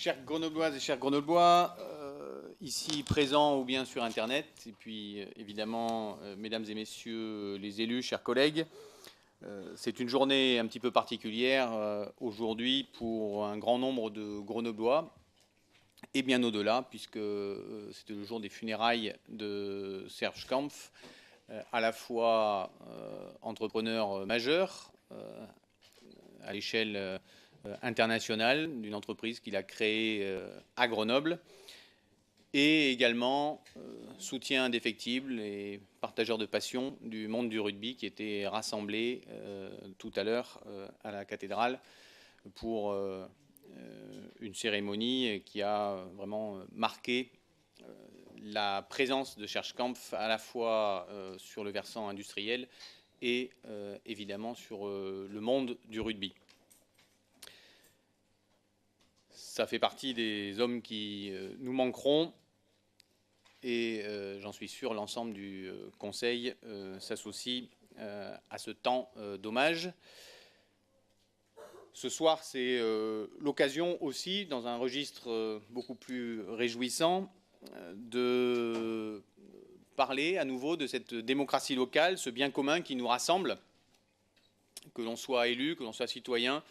Chers Grenobloises et chers Grenoblois, ici présents ou bien sur Internet, et puis évidemment, mesdames et messieurs les élus, chers collègues, c'est une journée un petit peu particulière aujourd'hui pour un grand nombre de Grenoblois, et bien au-delà, puisque c'était le jour des funérailles de Serge Kampf, à la fois entrepreneur majeur à l'échelle internationale d'une entreprise qu'il a créée à Grenoble, et également soutien indéfectible et partageur de passion du monde du rugby qui était rassemblé tout à l'heure à la cathédrale pour une cérémonie qui a vraiment marqué la présence de Serge Kampf à la fois sur le versant industriel et évidemment sur le monde du rugby. Ça fait partie des hommes qui nous manqueront et j'en suis sûr, l'ensemble du Conseil s'associe à ce temps d'hommage. Ce soir, c'est l'occasion aussi, dans un registre beaucoup plus réjouissant, de parler à nouveau de cette démocratie locale, ce bien commun qui nous rassemble, que l'on soit élu, que l'on soit citoyen,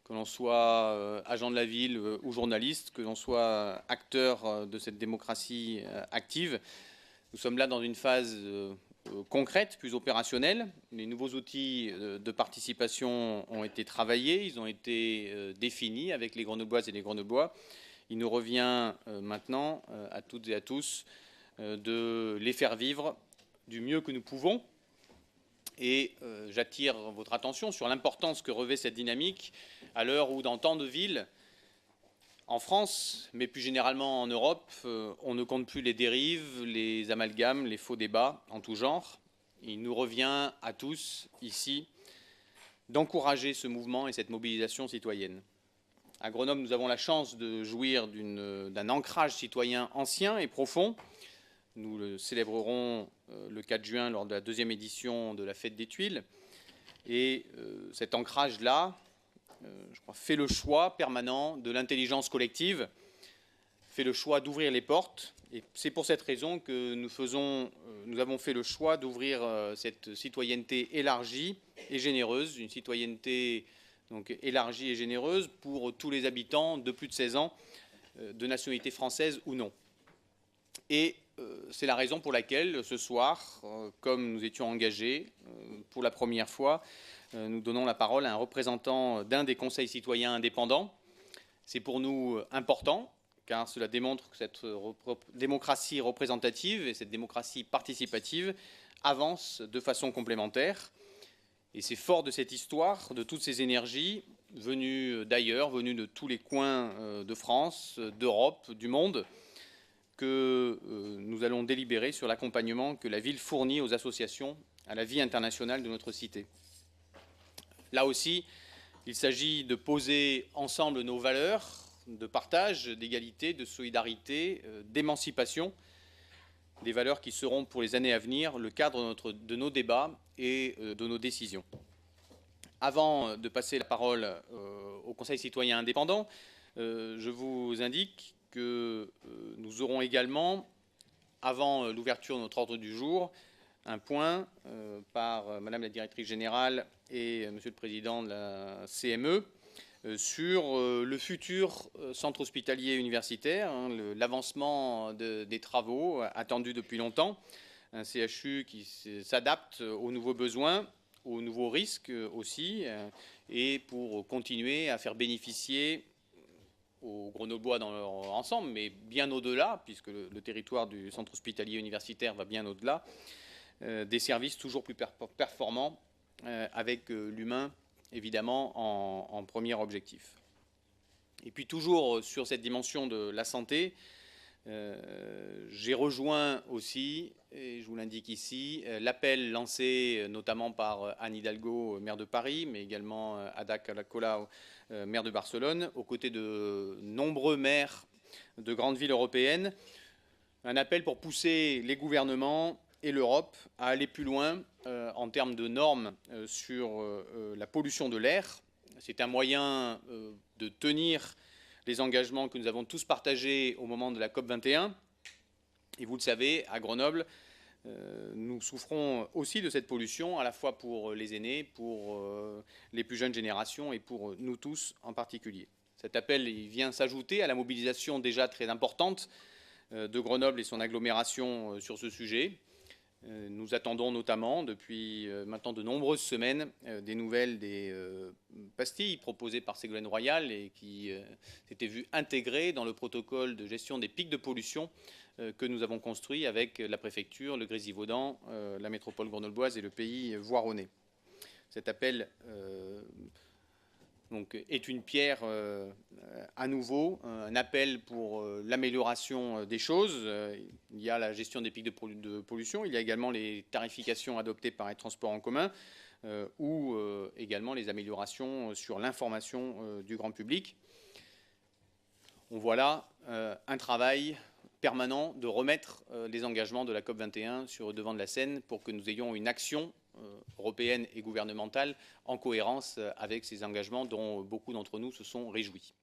que l'on soit agent de la ville ou journaliste, que l'on soit acteur de cette démocratie active. Nous sommes là dans une phase concrète, plus opérationnelle. Les nouveaux outils de participation ont été travaillés, ils ont été définis avec les Grenobloises et les Grenoblois. Il nous revient maintenant à toutes et à tous de les faire vivre du mieux que nous pouvons. Et j'attire votre attention sur l'importance que revêt cette dynamique à l'heure où dans tant de villes, en France, mais plus généralement en Europe, on ne compte plus les dérives, les amalgames, les faux débats en tout genre. Il nous revient à tous, ici, d'encourager ce mouvement et cette mobilisation citoyenne. À Grenoble, nous avons la chance de jouir d'un ancrage citoyen ancien et profond. Nous le célébrerons le 4 juin lors de la 2e édition de la Fête des Tuiles. Et cet ancrage-là, je crois, fait le choix permanent de l'intelligence collective, fait le choix d'ouvrir les portes. Et c'est pour cette raison que nous avons fait le choix d'ouvrir cette citoyenneté élargie et généreuse, une citoyenneté donc élargie et généreuse pour tous les habitants de plus de 16 ans, de nationalité française ou non. Et c'est la raison pour laquelle ce soir, comme nous étions engagés pour la première fois, nous donnons la parole à un représentant d'un des conseils citoyens indépendants. C'est pour nous important, car cela démontre que cette démocratie représentative et cette démocratie participative avancent de façon complémentaire. Et c'est fort de cette histoire, de toutes ces énergies venues d'ailleurs, venues de tous les coins de France, d'Europe, du monde, que nous allons délibérer sur l'accompagnement que la ville fournit aux associations à la vie internationale de notre cité. Là aussi, il s'agit de poser ensemble nos valeurs de partage, d'égalité, de solidarité, d'émancipation, des valeurs qui seront pour les années à venir le cadre de nos débats et de nos décisions. Avant de passer la parole au Conseil citoyen indépendant, je vous indique que nous aurons également, avant l'ouverture de notre ordre du jour, un point par Madame la Directrice Générale et Monsieur le Président de la CME sur le futur centre hospitalier universitaire, l'avancement des travaux attendus depuis longtemps, un CHU qui s'adapte aux nouveaux besoins, aux nouveaux risques aussi, et pour continuer à faire bénéficier aux Grenoblois dans leur ensemble, mais bien au-delà, puisque le territoire du centre hospitalier universitaire va bien au-delà, des services toujours plus performants avec l'humain, évidemment, en premier objectif. Et puis toujours sur cette dimension de la santé, j'ai rejoint aussi, et je vous l'indique ici, l'appel lancé notamment par Anne Hidalgo, maire de Paris, mais également Ada Colau, maire de Barcelone, aux côtés de nombreux maires de grandes villes européennes, un appel pour pousser les gouvernements et l'Europe à aller plus loin en termes de normes sur la pollution de l'air. C'est un moyen de tenir les engagements que nous avons tous partagés au moment de la COP21. Et vous le savez, à Grenoble, nous souffrons aussi de cette pollution, à la fois pour les aînés, pour les plus jeunes générations et pour nous tous en particulier. Cet appel vient s'ajouter à la mobilisation déjà très importante de Grenoble et son agglomération sur ce sujet. Nous attendons notamment depuis maintenant de nombreuses semaines des nouvelles des pastilles proposées par Ségolène Royal et qui s'étaient vues intégrées dans le protocole de gestion des pics de pollution que nous avons construit avec la préfecture, le Grésivaudan, la métropole grenobloise et le pays voironnais. Cet appel donc, est une pierre à nouveau, un appel pour l'amélioration des choses. Il y a la gestion des pics de pollution, il y a également les tarifications adoptées par les transports en commun ou également les améliorations sur l'information du grand public. On voit là un travail permanent de remettre les engagements de la COP21 sur le devant de la scène pour que nous ayons une action européenne et gouvernementale en cohérence avec ces engagements dont beaucoup d'entre nous se sont réjouis.